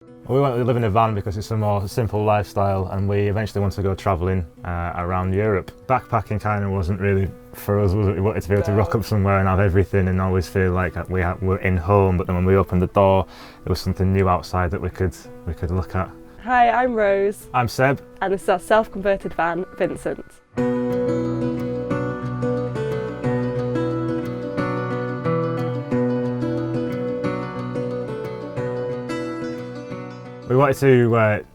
We wanted to live in a van because it's a more simple lifestyle, and we eventually wanted to go travelling around Europe. Backpacking kind of wasn't really for us, was it? We wanted to be able to rock up somewhere and have everything and always feel like we're in home, but then when we opened the door there was something new outside that we could look at. Hi, I'm Rose. I'm Seb. And this is our self-converted van, Vincent. We wanted to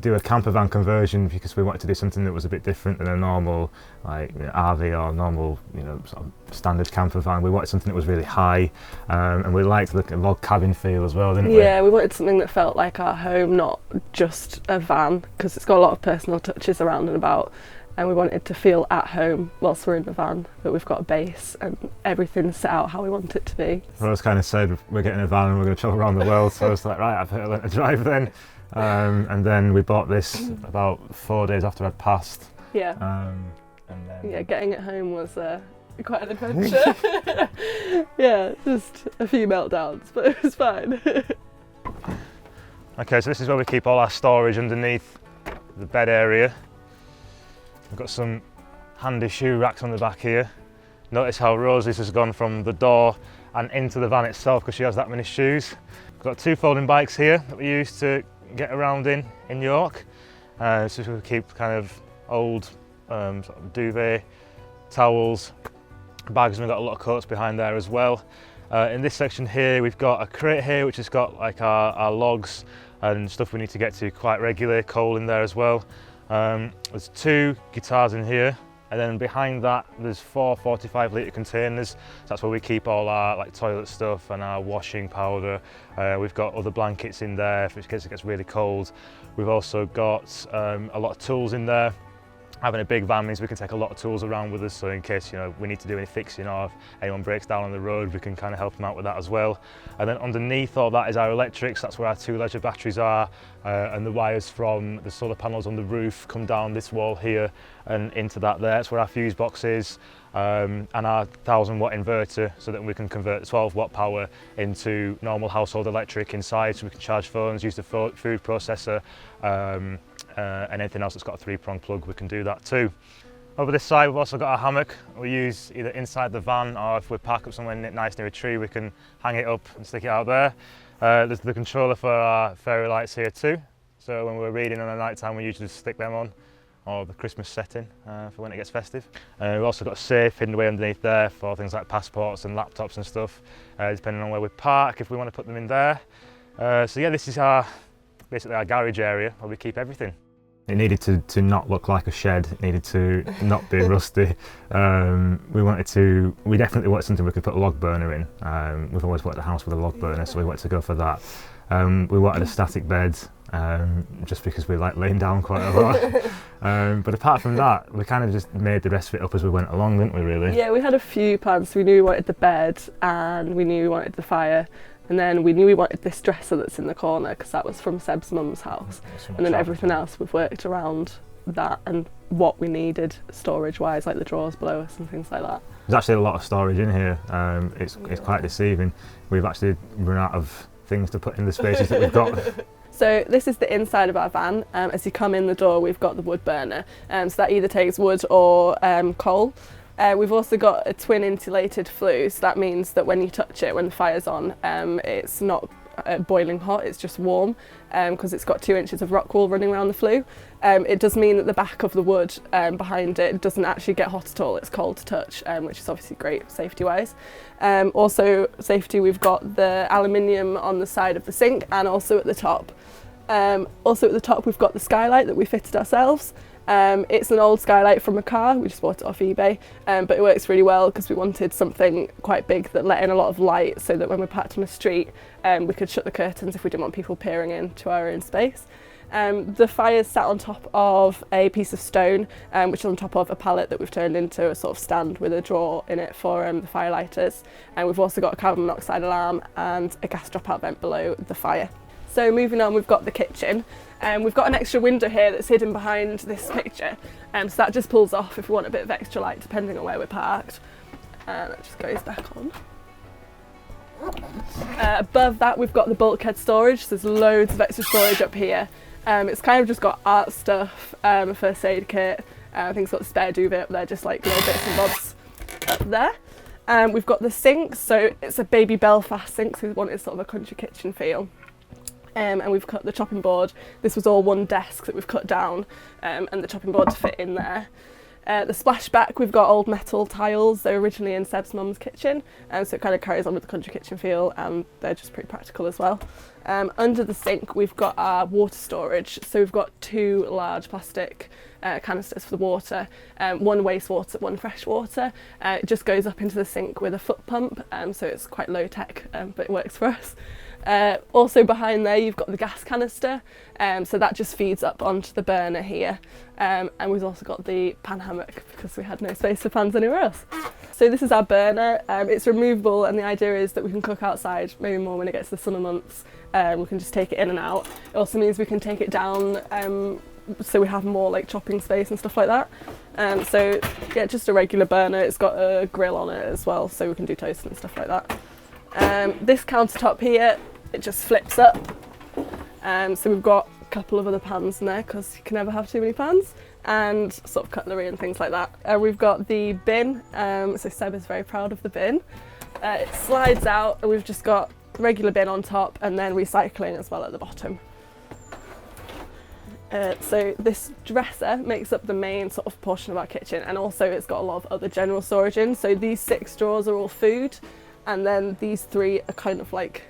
do a camper van conversion because we wanted to do something that was a bit different than a normal RV or normal sort of standard camper van. We wanted something that was really high, and we liked the log cabin feel as well, didn't we? Yeah, we wanted something that felt like our home, not just a van, because it's got a lot of personal touches around and about, and we wanted to feel at home whilst we're in the van, but we've got a base and everything's set out how we want it to be. Rose kind of said we're getting a van and we're going to travel around the world, so I was like, right, I've learned to drive then. And then we bought this about 4 days after I'd passed. Yeah. And then Yeah, getting it home was quite an adventure. Yeah, just a few meltdowns, but it was fine. Okay, so this is where we keep all our storage underneath the bed area. We've got some handy shoe racks on the back here. Notice how Rosie's has gone from the door and into the van itself because she has that many shoes. We've got 2 folding bikes here that we use to get around in York. So we keep kind of old sort of duvet, towels, bags, and we've got a lot of coats behind there as well. In this section here we've got a crate here which has got like our logs and stuff we need to get to quite regularly, coal in there as well. There's 2 guitars in here, and then behind that there's 4 45 litre containers. So that's where we keep all our like toilet stuff and our washing powder. We've got other blankets in there in case it gets really cold. We've also got a lot of tools in there. Having a big van means we can take a lot of tools around with us, so in case we need to do any fixing or if anyone breaks down on the road, we can kind of help them out with that as well. And then underneath all that is our electrics. That's where our 2 leisure batteries are, and the wires from the solar panels on the roof come down this wall here and into that there. That's where our fuse box is, and our 1000-watt inverter, so that we can convert 12-watt power into normal household electric inside, so we can charge phones, use the food processor, and anything else that's got a 3-prong plug, we can do that too. Over this side we've also got our hammock. We use either inside the van, or if we park up somewhere nice near a tree, we can hang it up and stick it out there. There's the controller for our fairy lights here too, so when we're reading on the night time we usually just stick them on, or the Christmas setting for when it gets festive. We've also got a safe hidden away underneath there for things like passports and laptops and stuff, depending on where we park, if we want to put them in there. So yeah, this is basically our garage area where we keep everything. It needed to not look like a shed, it needed to not be rusty. We definitely wanted something we could put a log burner in. We've always wanted a house with a log burner, so we wanted to go for that. We wanted a static bed, just because we like laying down quite a lot. But apart from that, we kind of just made the rest of it up as we went along, didn't we, really? Yeah, we had a few plans. We knew we wanted the bed, and we knew we wanted the fire. And then we knew we wanted this dresser that's in the corner because that was from Seb's mum's house. And then everything else we've worked around that and what we needed storage-wise, like the drawers below us and things like that. There's actually a lot of storage in here. It's quite deceiving. We've actually run out of things to put in the spaces that we've got. So this is the inside of our van. As you come in the door, we've got the wood burner. So that either takes wood or coal. We've also got a twin insulated flue, so that means that when you touch it, when the fire's on, it's not boiling hot, it's just warm, because it's got 2 inches of rock wool running around the flue. It does mean that the back of the wood behind it doesn't actually get hot at all, it's cold to touch, which is obviously great safety wise. Also safety, we've got the aluminium on the side of the sink and also at the top. Also at the top we've got the skylight that we fitted ourselves. It's an old skylight from a car, we just bought it off eBay, but it works really well because we wanted something quite big that let in a lot of light so that when we're parked on a street we could shut the curtains if we didn't want people peering into our own space. The fire's sat on top of a piece of stone, which is on top of a pallet that we've turned into a sort of stand with a drawer in it for the firelighters. And we've also got a carbon monoxide alarm and a gas dropout vent below the fire. So moving on, we've got the kitchen. We've got an extra window here that's hidden behind this picture, so that just pulls off if we want a bit of extra light depending on where we're parked. That just goes back on. Above that we've got the bulkhead storage, so there's loads of extra storage up here. It's kind of just got art stuff, a first aid kit, I think it's got a spare duvet up there, just like little bits and bobs up there. We've got the sink, so it's a baby Belfast sink, so we wanted sort of a country kitchen feel. And we've cut the chopping board. This was all one desk that we've cut down, and the chopping board to fit in there. The splashback, we've got old metal tiles. They're originally in Seb's mum's kitchen, so it kind of carries on with the country kitchen feel, and they're just pretty practical as well. Under the sink, we've got our water storage. So we've got 2 large plastic canisters for the water, one wastewater, one fresh water. It just goes up into the sink with a foot pump, so it's quite low tech, but it works for us. Also behind there you've got the gas canister, so that just feeds up onto the burner here, and we've also got the pan hammock because we had no space for pans anywhere else. So this is our burner. It's removable, and the idea is that we can cook outside, maybe more when it gets to the summer months. We can just take it in and out. It also means we can take it down, so we have more like chopping space and stuff like that. So yeah, just a regular burner. It's got a grill on it as well, so we can do toast and stuff like that. This countertop here, it just flips up, so we've got a couple of other pans in there because you can never have too many pans, and sort of cutlery and things like that. We've got the bin, so Seb is very proud of the bin. It slides out, and we've just got regular bin on top and then recycling as well at the bottom. So this dresser makes up the main sort of portion of our kitchen, and also it's got a lot of other general storage in. So these 6 drawers are all food, and then these 3 are kind of like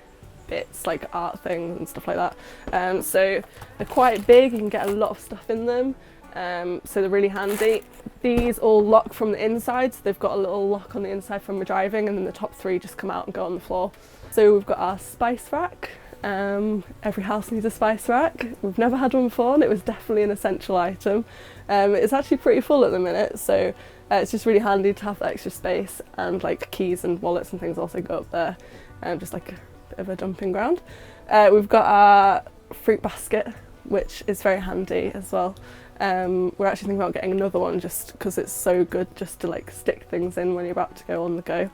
bits, like art things and stuff like that. So they're quite big, you can get a lot of stuff in them, so they're really handy. These all lock from the inside, so they've got a little lock on the inside from the driving, and then the top 3 just come out and go on the floor. So we've got our spice rack. Every house needs a spice rack. We've never had one before, and it was definitely an essential item. It's actually pretty full at the minute, so it's just really handy to have that extra space, and like keys and wallets and things also go up there, just like a bit of a dumping ground. We've got our fruit basket, which is very handy as well. We're actually thinking about getting another one just because it's so good just to like stick things in when you're about to go on the go.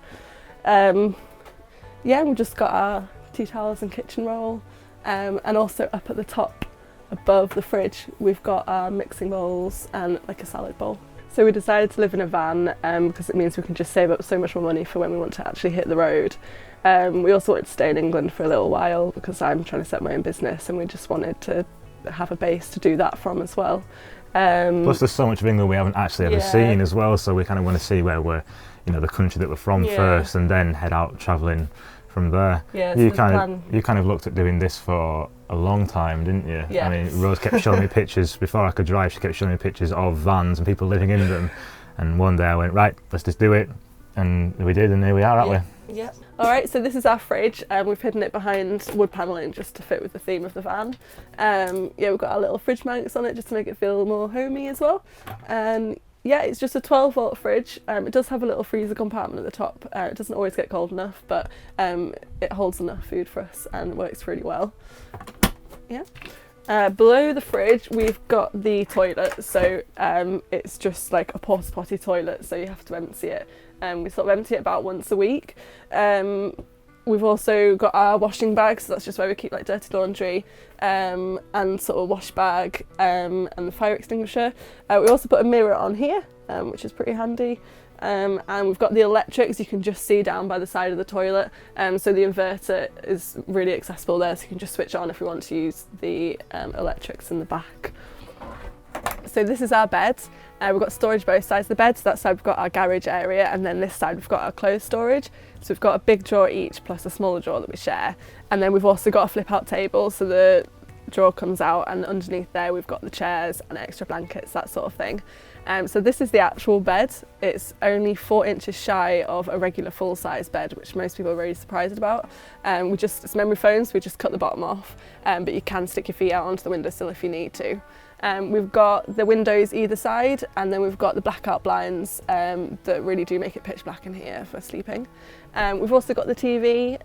Yeah, we've just got our tea towels and kitchen roll, and also up at the top above the fridge we've got our mixing bowls and like a salad bowl. So we decided to live in a van because it means we can just save up so much more money for when we want to actually hit the road. We also wanted to stay in England for a little while because I'm trying to set my own business, and we just wanted to have a base to do that from as well. Plus there's so much of England we haven't actually ever seen as well, so we kind of want to see where we're, you know, the country that we're from first, and then head out travelling from there. You kind of looked at doing this for a long time, didn't you? Yes. I mean, Rose kept showing me pictures before I could drive. She kept showing me pictures of vans and people living in them, and one day I went, right, let's just do it, and we did, and here we are, aren't we? Yeah. All right, so this is our fridge, and we've hidden it behind wood panelling just to fit with the theme of the van. Yeah, we've got our little fridge magnets on it just to make it feel more homey as well. Yeah, it's just a 12-volt fridge. It does have a little freezer compartment at the top. It doesn't always get cold enough, but it holds enough food for us and works really well. Yeah. Below the fridge, we've got the toilet. So it's just like a porta potty toilet, so you have to empty it. We sort of empty it about once a week. We've also got our washing bag, so that's just where we keep like dirty laundry, and sort of wash bag, and the fire extinguisher. We also put a mirror on here, which is pretty handy. And we've got the electrics you can just see down by the side of the toilet, so the inverter is really accessible there, so you can just switch on if you want to use the electrics in the back. So this is our bed. We've got storage both sides of the bed, so that side we've got our garage area, and then this side we've got our clothes storage. So we've got a big drawer each plus a smaller drawer that we share, and then we've also got a flip out table, so the drawer comes out, and underneath there we've got the chairs and extra blankets, that sort of thing. So this is the actual bed. It's only 4 inches shy of a regular full-size bed, which most people are really surprised about. It's memory foam, so we just cut the bottom off, but you can stick your feet out onto the windowsill if you need to. We've got the windows either side, and then we've got the blackout blinds that really do make it pitch black in here for sleeping. We've also got the TV,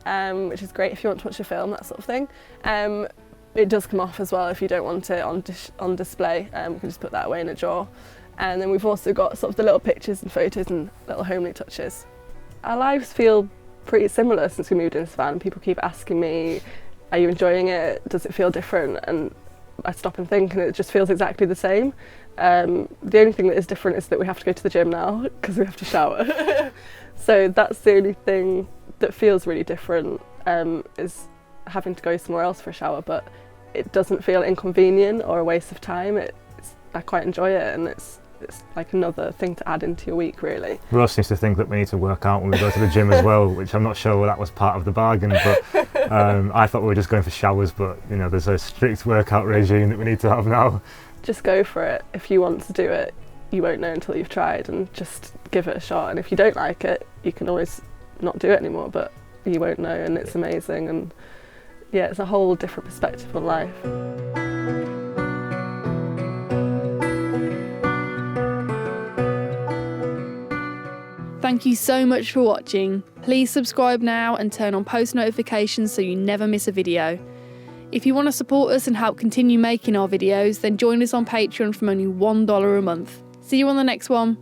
which is great if you want to watch a film, that sort of thing. It does come off as well if you don't want it on display. We can just put that away in a drawer. And then we've also got sort of the little pictures and photos and little homely touches. Our lives feel pretty similar since we moved into this van. People keep asking me, are you enjoying it? Does it feel different? And I stop and think, and it just feels exactly the same. The only thing that is different is that we have to go to the gym now because we have to shower. So that's the only thing that feels really different, is having to go somewhere else for a shower, but it doesn't feel inconvenient or a waste of time. I quite enjoy it, and it's like another thing to add into your week, really. Rose seems to think that we need to work out when we go to the gym as well, which I'm not sure that was part of the bargain, but I thought we were just going for showers, but you know, there's a strict workout regime that we need to have now. Just go for it. If you want to do it, you won't know until you've tried, and just give it a shot. And if you don't like it, you can always not do it anymore, but you won't know, and it's amazing. And yeah, it's a whole different perspective on life. Thank you so much for watching. Please subscribe now and turn on post notifications so you never miss a video. If you want to support us and help continue making our videos, then join us on Patreon from only $1 a month. See you on the next one.